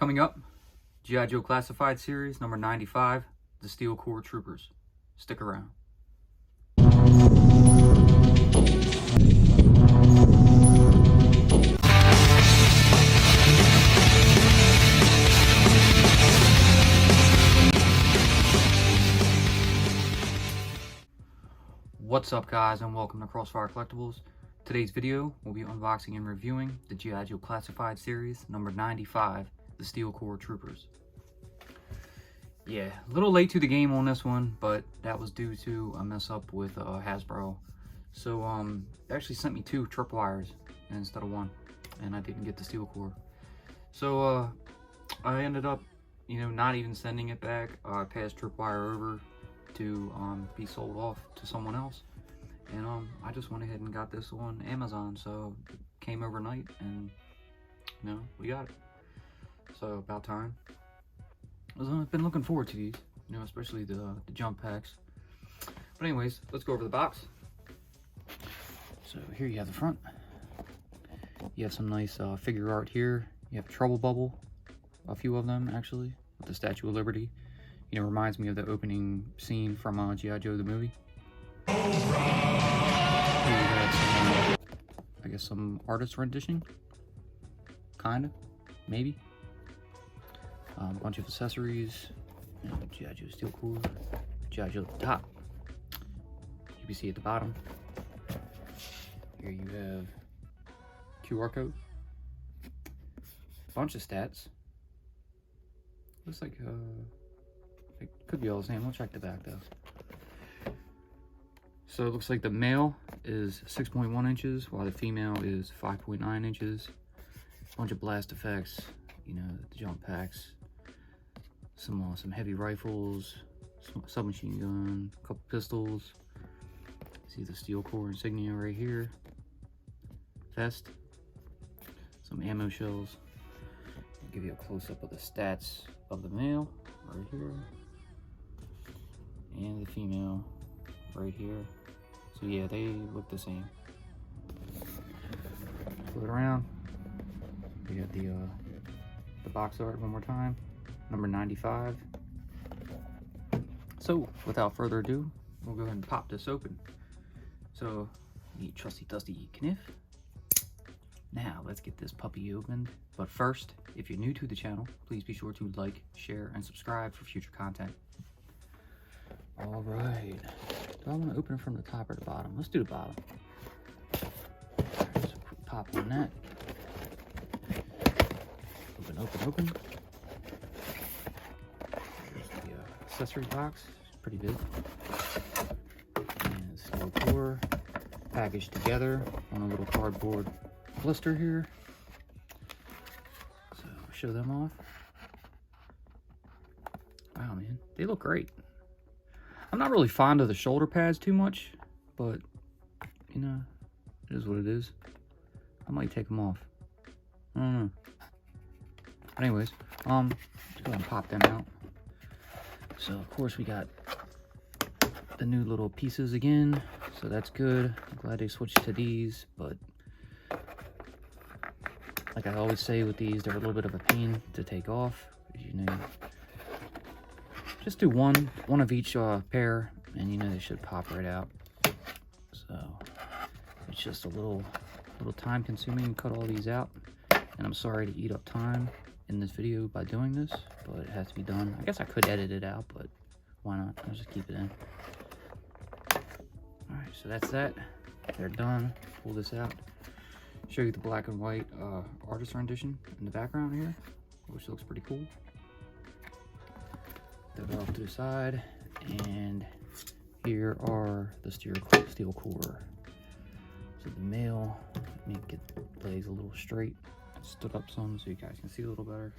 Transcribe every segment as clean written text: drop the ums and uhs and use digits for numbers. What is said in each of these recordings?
Coming up, G.I. Joe Classified Series number 95, the Steel Corps Troopers. Stick around. What's up, guys, and welcome to Crossfire Collectibles. Today's video will be unboxing and reviewing the G.I. Joe Classified Series number 95, the Steel Corps Troopers. Yeah, a little late to the game on this one, but that was due to a mess up with Hasbro. So they actually sent me 2 tripwires instead of 1, and I didn't get the Steel Corps. So I ended up, not even sending it back. I passed tripwire over to be sold off to someone else, and I just went ahead and got this on Amazon. So it came overnight, and we got it. So about time. I've been looking forward to these, especially the jump packs. But anyways, let's go over the box. So here you have the front. You have some nice figure art here. You have Trouble Bubble, a few of them actually, with the Statue of Liberty. Reminds me of the opening scene from G.I. Joe the movie. Here you have some, I guess some artist rendition, kinda, maybe. A bunch of accessories, G.I. Joe Steel Corps, G.I. Joe at the top, UBC at the bottom. Here you have QR code, bunch of stats. Looks like it could be all the same. We'll check the back though. So it looks like the male is 6.1 inches, while the female is 5.9 inches. Bunch of blast effects, the jump packs, some heavy rifles, submachine gun, a couple pistols. See the Steel Corps insignia right here. Vest, some ammo shells. I'll give you a close-up of the stats of the male right here, and the female right here. So yeah, they look the same. Flip it around. We got the box art one more time, number 95. So without further ado, we'll go ahead and pop this open. So the trusty dusty kniff. Now let's get this puppy opened. But first, if you're new to the channel, please be sure to like, share, and subscribe for future content. All right. Do I want to open it from the top or the bottom? Let's do the bottom. Just a quick pop on that. Open, open, open. Here's the accessory box. It's pretty big. And Steel Corps packaged together on a little cardboard blister here. So show them off. Wow, man, they look great. I'm not really fond of the shoulder pads too much, but it is what it is. I might take them off. I don't know. But anyways, let's go ahead and pop them out. So of course we got the new little pieces again, so that's good. I'm glad they switched to these, but like I always say with these, they're a little bit of a pain to take off. Just do one of each pair, and they should pop right out. So it's just a little time consuming to cut all these out, and I'm sorry to eat up time in this video by doing this, but it has to be done. I guess I could edit it out, but why not? I'll just keep it in. All right, so that's that. They're done. Pull this out. Show you the black and white artist rendition in the background here, which looks pretty cool. They'll go off to the side, and here are the Steel Corps. So the male, let me get the legs a little straight, stood up some so you guys can see a little better.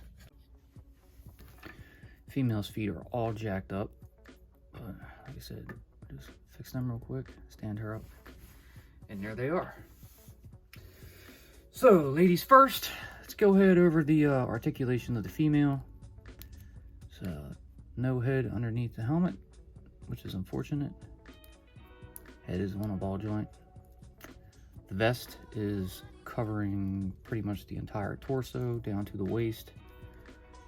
Female's feet are all jacked up, but like I said, just fix them real quick, stand her up, and there they are. So ladies first, let's go ahead over the articulation of the female. So no head underneath the helmet, which is unfortunate. Head is on a ball joint. The vest is covering pretty much the entire torso down to the waist.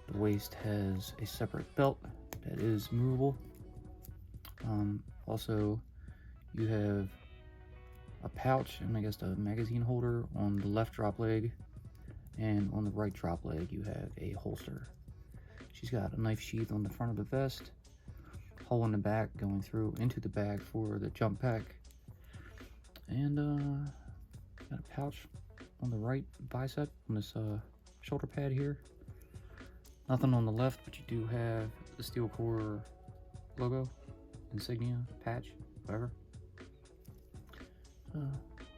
The waist has a separate belt that is movable. Also, you have a pouch and I guess the magazine holder on the left drop leg, and on the right drop leg you have a holster. She's got a knife sheath on the front of the vest, hole in the back going through into the bag for the jump pack, and got a pouch on the right bicep on this shoulder pad here. Nothing on the left, but you do have the Steel Corps logo, insignia, patch, whatever.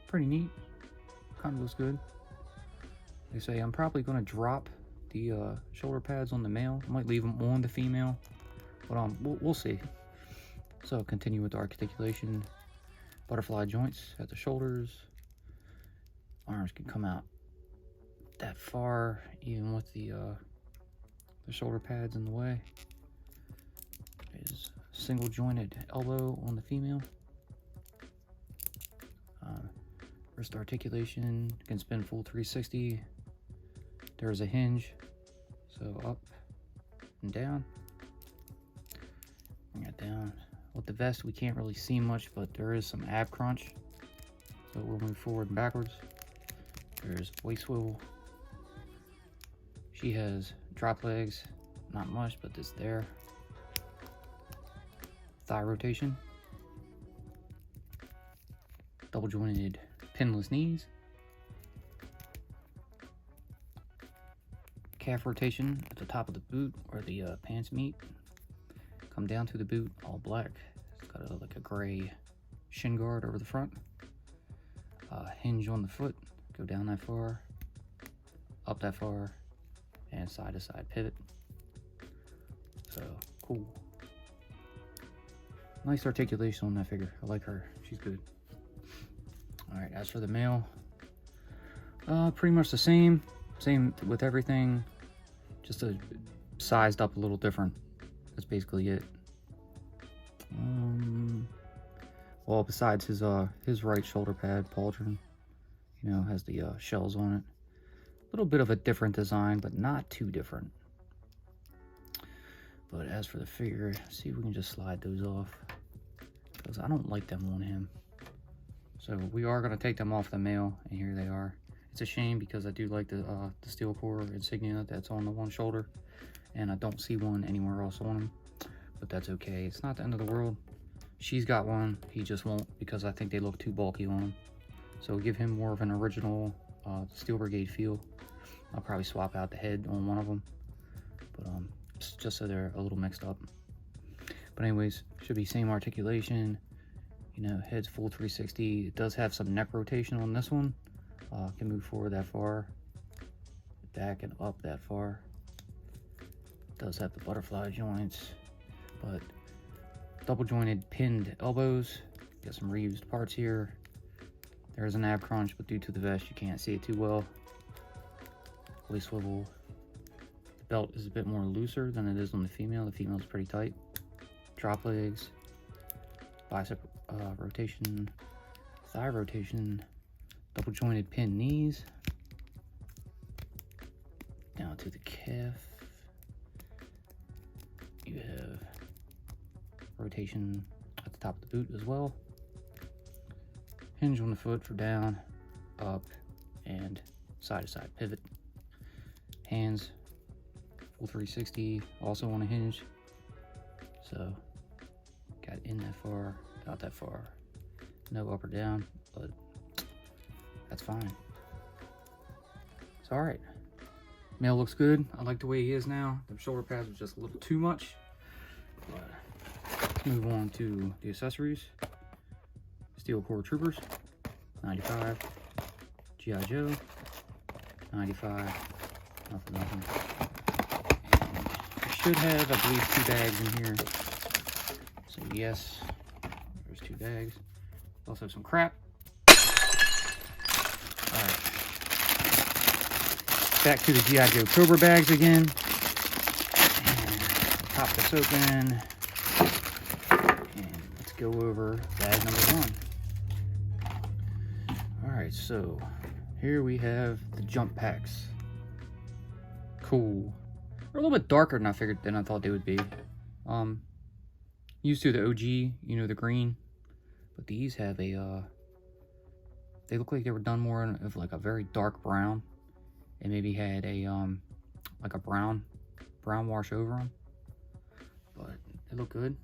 Pretty neat. Kind of looks good. They say I'm probably going to drop the shoulder pads on the male. I might leave them on the female, but we'll see. So continue with the articulation. Butterfly joints at the shoulders. Arms can come out that far, even with the shoulder pads in the way. There's single jointed elbow on the female. Wrist articulation, can spin full 360. There's a hinge, so up and down. Bring it down. With the vest, we can't really see much, but there is some ab crunch, so we'll move forward and backwards. There's waist swivel. She has drop legs, not much, but it's there. Thigh rotation. Double jointed pinless knees. Calf rotation at the top of the boot where the pants meet. Come down to the boot, all black. It's got like a gray shin guard over the front. Hinge on the foot. Go down that far, up that far, and side to side pivot. So cool. Nice articulation on that figure. I like her. She's good. All right, as for the male, pretty much the same with everything, just sized up a little different. That's basically it. Well, besides his right shoulder pad pauldron, you know, has the shells on it. A little bit of a different design, but not too different. But as for the figure, see if we can just slide those off, because I don't like them on him. So we are going to take them off the male, and here they are. It's a shame because I do like the Steel Corps insignia that's on the one shoulder, and I don't see one anywhere else on him, but that's okay. It's not the end of the world. She's got one, he just won't, because I think they look too bulky on him. So give him more of an original Steel Brigade feel. I'll probably swap out the head on one of them, but just so they're a little mixed up. But anyways, should be same articulation. You know, head's full 360. It does have some neck rotation on this one. Can move forward that far, back and up that far. It does have the butterfly joints, but double jointed pinned elbows. Got some reused parts here. There's an ab crunch, but due to the vest, you can't see it too well. Waist swivel. The belt is a bit more looser than it is on the female. The female is pretty tight. Drop legs. Bicep rotation, thigh rotation, double jointed pin knees, down to the calf. You have rotation at the top of the boot as well. Hinge on the foot for down, up, and side to side pivot. Hands, full 360, also on a hinge. So got in that far, out that far. No up or down, but that's fine. It's all right. Male looks good. I like the way he is now. The shoulder pads are just a little too much. But let's move on to the accessories. Steel Corps Troopers, 95. G.I. Joe, 95. Nothing. And I should have, I believe, 2 bags in here. So yes, there's 2 bags. Also some crap. Alright. Back to the G.I. Joe Cobra bags again. And pop this open. And let's go over bag number 1. Alright, so here we have the jump packs. Cool. They're a little bit darker than I thought they would be. Used to the OG, you know, the green, but these have a they look like they were done more of like a very dark brown, and maybe had a like a brown wash over them. But they look good.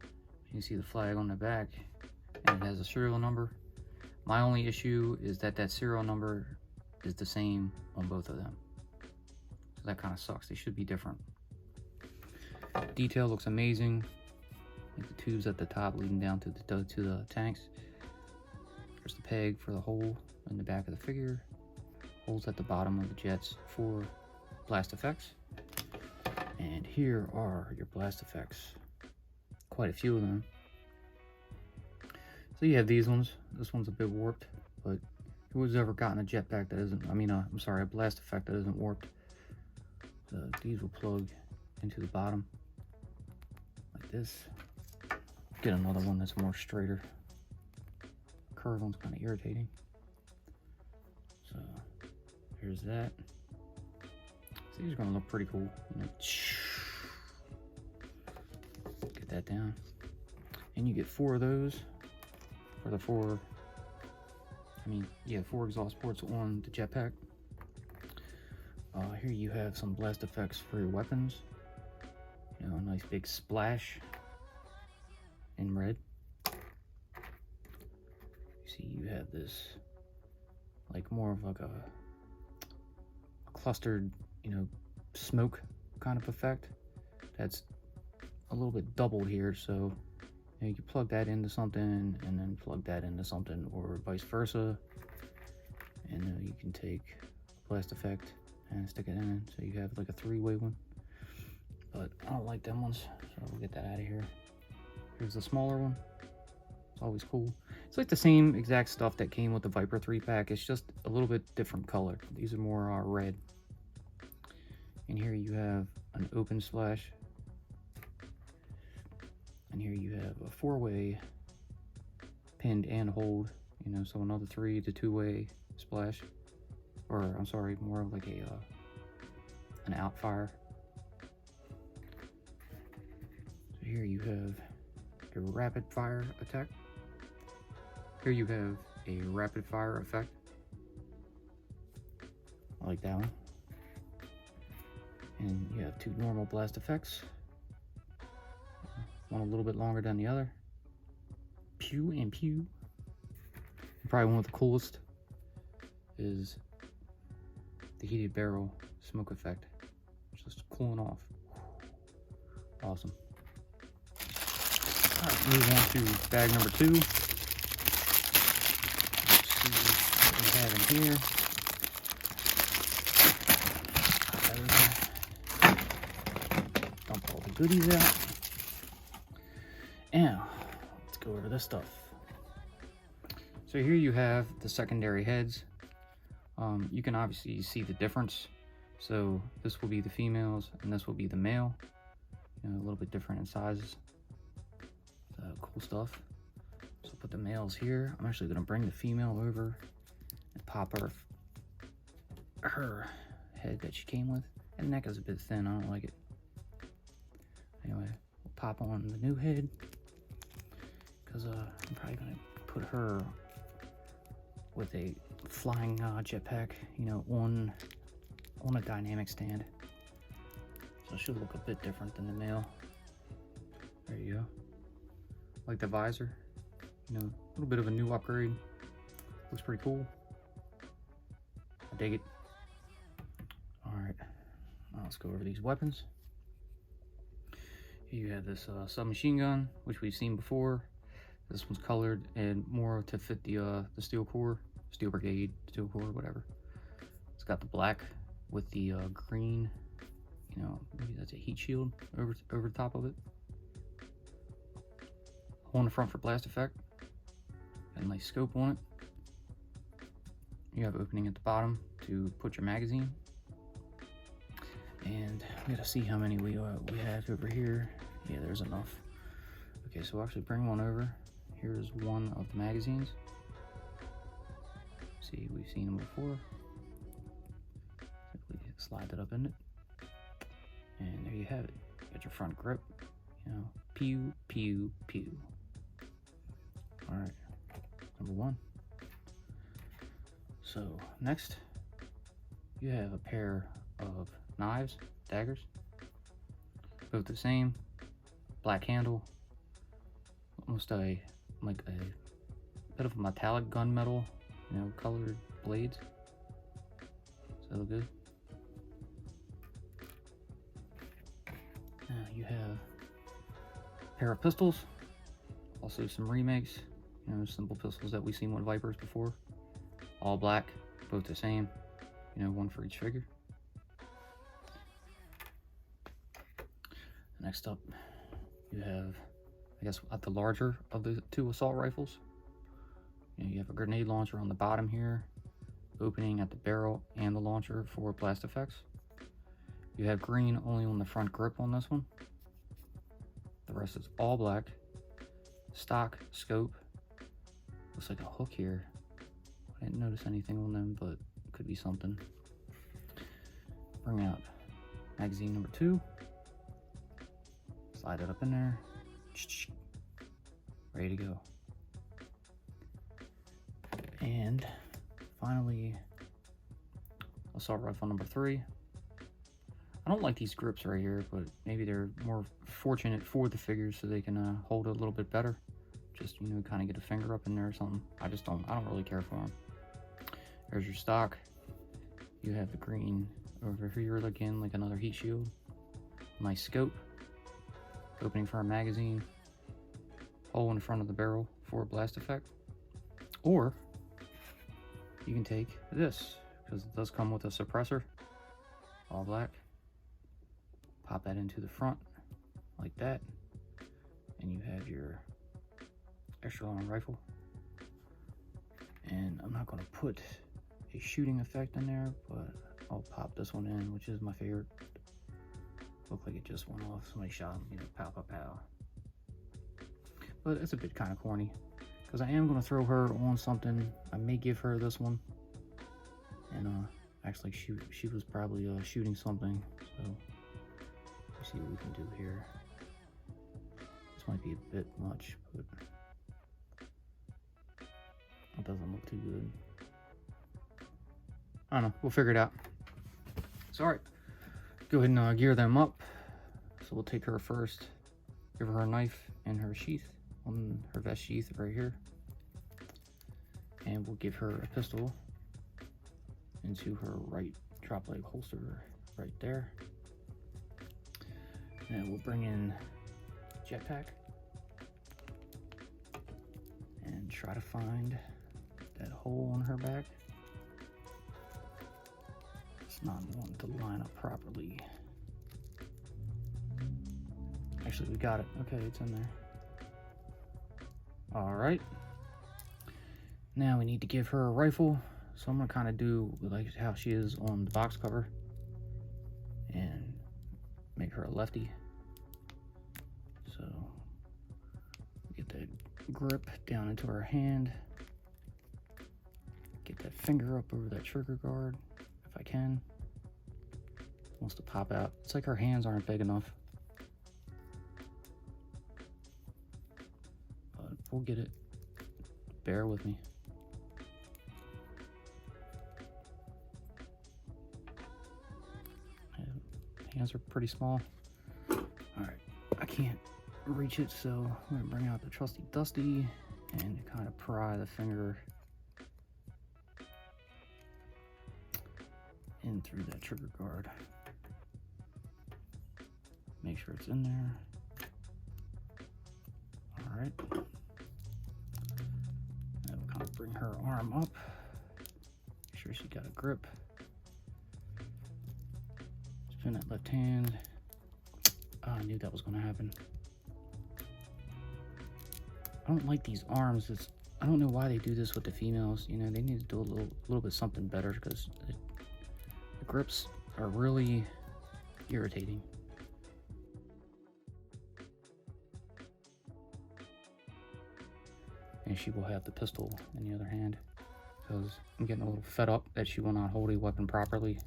You can see the flag on the back, and it has a serial number. My only issue is that serial number is the same on both of them. So that kind of sucks. They should be different. Detail looks amazing. Like the tubes at the top leading down to the tanks. There's the peg for the hole in the back of the figure. Holes at the bottom of the jets for blast effects. And here are your blast effects. Quite a few of them. So you have these ones. This one's a bit warped, but who's ever gotten a jetpack that isn't, I'm sorry, a blast effect that isn't warped. So these will plug into the bottom like this. Get another one that's more straighter. Curve one's kind of irritating. So here's that. So these are gonna look pretty cool. You know, get that down, and you get 4 of those for the 4 exhaust ports on the jetpack. Here you have some blast effects for your weapons. You know, a nice big splash in red. You see, you have this like more of like a clustered, you know, smoke kind of effect. That's a little bit doubled here, so you know, you can plug that into something and then plug that into something, or vice versa. And you can take blast effect and stick it in, so you have like a 3-way one. But I don't like them ones, so we'll get that out of here. Here's the smaller one. It's always cool. It's like the same exact stuff that came with the Viper 3-pack. It's just a little bit different color. These are more red. And here you have an open splash. And here you have a 4-way pinned and hold. You know, so another 3 to 2-way splash. Or, I'm sorry, more of like an outfire. So here you have your rapid fire attack. Here you have a rapid fire effect. I like that one. And you have 2 normal blast effects. One a little bit longer than the other. Pew and pew. Probably one of the coolest is the heated barrel smoke effect. Just cooling off. Awesome. Alright, move on to bag number 2. Let's see what we have in here. Dump all the goodies out. And let's go over this stuff. So here you have the secondary heads. You can obviously see the difference. So this will be the females and this will be the male. You know, a little bit different in sizes. Cool stuff. So put the males here. I'm actually gonna bring the female over and pop her head that she came with. And neck is a bit thin, I don't like it. Anyway, we'll pop on the new head, because I'm probably gonna put her with a flying jetpack, you know, on a dynamic stand. So it should look a bit different than the male. There you go. Like the visor, you know, a little bit of a new upgrade. Looks pretty cool. I dig it. All right, now let's go over these weapons. Here you have this submachine gun, which we've seen before. This one's colored and more to fit the Steel Corps, Steel Brigade, Steel Corps, whatever. It's got the black with the green, you know, maybe that's a heat shield over the top of it. Hole in the front for blast effect. Got a nice scope on it. You have opening at the bottom to put your magazine. And we gotta see how many we have over here. Yeah, there's enough. Okay, so we'll actually bring one over. Here's one of the magazines. See, we've seen them before. Simply slide that up in it. you have it. Got your front grip, you know, pew, pew, pew. All right, number one. So next, you have a pair of knives, daggers, both the same, black handle, almost like a bit of a metallic gunmetal, you know, colored blades. Does that look good? Now you have a pair of pistols, also some remakes, you know, simple pistols that we've seen with Vipers before. All black, both the same, you know, one for each figure. Next up, you have, I guess, at the larger of the two assault rifles. You have a grenade launcher on the bottom here, opening at the barrel and the launcher for blast effects. You have green only on the front grip on this one. The rest is all black. Stock scope. Looks like a hook here. I didn't notice anything on them, but it could be something. Bring out magazine number 2. Slide it up in there. Ready to go. And finally, assault rifle number 3. I don't like these grips right here, but maybe they're more fortunate for the figures so they can hold it a little bit better. Just, you know, kind of get a finger up in there or something. I don't really care for them. There's your stock. You have the green over here again, like another heat shield. Nice scope. Opening for a magazine. Hole in front of the barrel for a blast effect. Or you can take this, because it does come with a suppressor. All black. Pop that into the front like that, and you have your extra long rifle. And I'm not going to put a shooting effect in there, but I'll pop this one in, which is my favorite. Looked like it just went off. Somebody shot him, you know, pow, pow, pow. But it's a bit kind of corny, because I am going to throw her on something. I may give her this one, and actually she was probably shooting something, so let's see what we can do here. This might be a bit much, but it doesn't look too good. I don't know, we'll figure it out. So alright, go ahead and gear them up. So we'll take her first, give her a knife and her sheath on her vest sheath right here, and we'll give her a pistol into her right drop leg holster right there. And we'll bring in jetpack and try to find that hole on her back. It's not wanting to line up properly. Actually, we got it. Okay, it's in there. All right. Now we need to give her a rifle. So I'm gonna kind of do like how she is on the box cover and make her a lefty. So get that grip down into her hand. Get that finger up over that trigger guard if I can. Wants to pop out. It's like her hands aren't big enough. But we'll get it. Bear with me. Hands are pretty small. All right, I can't reach it, so I'm gonna bring out the trusty dusty and kind of pry the finger in through that trigger guard. Make sure it's in there. All right. Now we'll kind of bring her arm up. Make sure she got a grip. Spin that left hand. Oh, I knew that was going to happen. I don't like these arms. I don't know why they do this with the females. You know, they need to do a little bit something better, because the grips are really irritating. And she will have the pistol in the other hand, because I'm getting a little fed up that she will not hold a weapon properly.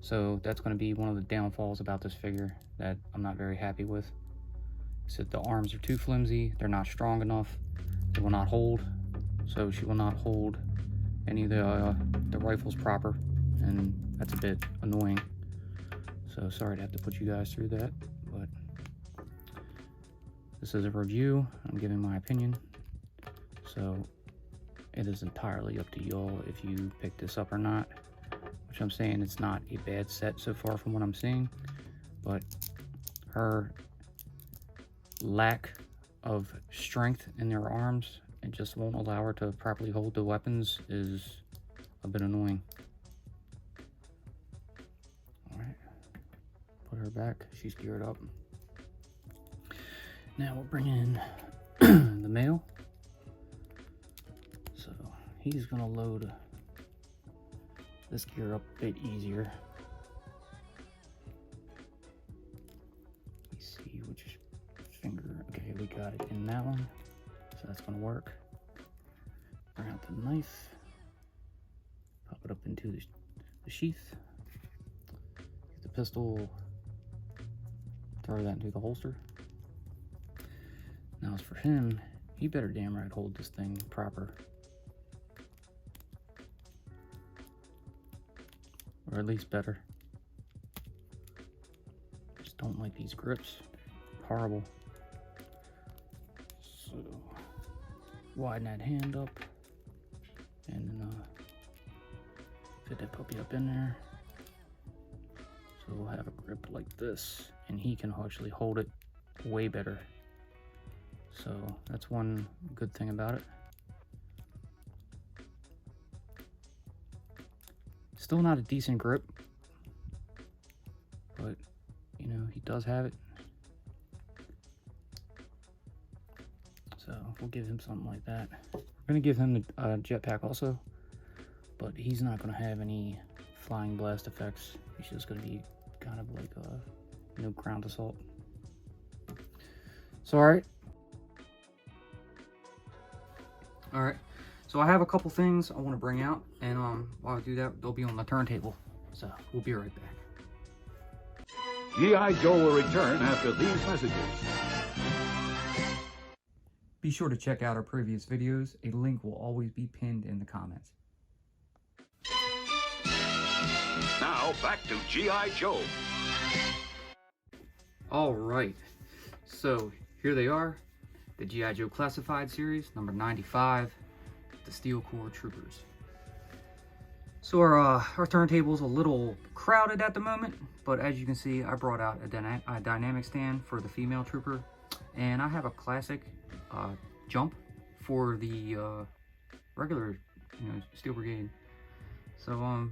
So that's going to be one of the downfalls about this figure that I'm not very happy with. Is that the arms are too flimsy, they're not strong enough, they will not hold. So she will not hold any of the rifles proper, and that's a bit annoying. So sorry to have to put you guys through that, but this is a review. I'm giving my opinion. So it is entirely up to y'all if you pick this up or not. Which I'm saying it's not a bad set so far from what I'm seeing, but her lack of strength in their arms and just won't allow her to properly hold the weapons is a bit annoying. Alright, put her back, she's geared up. Now we'll bring in the male. So he's gonna load this gear up a bit easier. Let me see which finger. Okay, we got it in that one, so that's gonna work. Bring out the knife, pop it up into the sheath, get the pistol, throw that into the holster. Now as for him, he better damn right hold this thing proper. Or at least better. Just don't like these grips. Horrible. So widen that hand up and fit that puppy up in there. So we'll have a grip like this, and he can actually hold it way better. So that's one good thing about it. Still not a decent grip, but you know, he does have it. So we'll give him something like that. We're gonna give him the jetpack also, but he's not gonna have any flying blast effects. He's just gonna be kind of like a ground assault. So alright. So I have a couple things I want to bring out, and while I do that, they'll be on the turntable. So we'll be right back. G.I. Joe will return after these messages. Be sure to check out our previous videos. A link will always be pinned in the comments. Now back to G.I. Joe. Alright, so here they are. The G.I. Joe Classified series, number 95, the Steel Corps Troopers. So our turntable's a little crowded at the moment, but as you can see, I brought out a dynamic stand for the female trooper, and I have a classic jump for the regular, Steel Brigade. So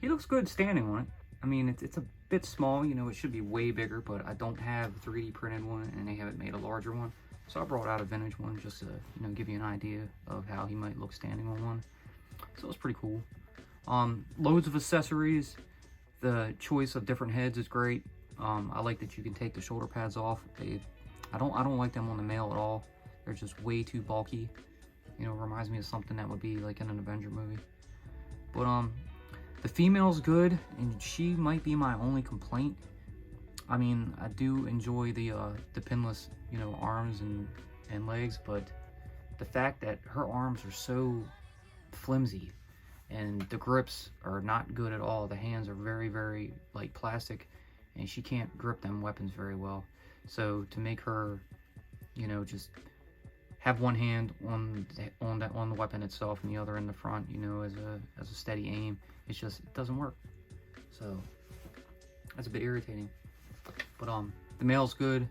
he looks good standing on it. I mean, it's a bit small, it should be way bigger, but I don't have a 3D printed one, and they haven't made a larger one. So I brought out a vintage one just to, give you an idea of how he might look standing on one. So it's pretty cool. Loads of accessories. The choice of different heads is great. I like that you can take the shoulder pads off. I don't like them on the male at all. They're just way too bulky. Reminds me of something that would be like in an Avenger movie. But the female's good, and she might be my only complaint. I mean, I do enjoy the pinless, arms and legs, but the fact that her arms are so flimsy and the grips are not good at all. The hands are very, very like plastic, and she can't grip them weapons very well. So to make her, just have one hand on the weapon itself and the other in the front, as a steady aim, it doesn't work. So that's a bit irritating. But the male's good.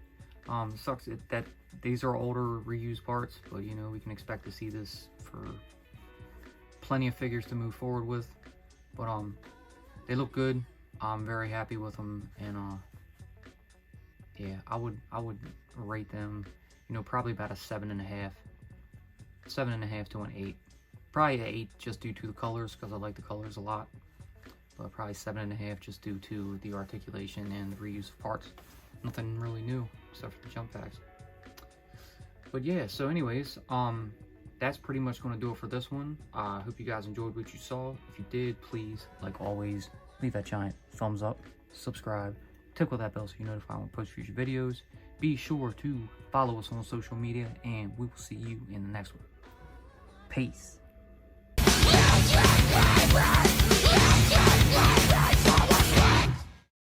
Sucks that these are older reused parts, but we can expect to see this for plenty of figures to move forward with. But they look good. I'm very happy with them, and yeah, I would rate them, probably about a 7.5 to an 8. Probably an 8 just due to the colors, because I like the colors a lot. But probably 7.5 just due to the articulation and the reuse of parts. Nothing really new except for the jump packs. But yeah, so anyways, that's pretty much going to do it for this one. I hope you guys enjoyed what you saw. If you did, please, like always, leave that giant thumbs up, subscribe, tickle that bell so you're notified when we post future videos. Be sure to follow us on social media, and we will see you in the next one. Peace.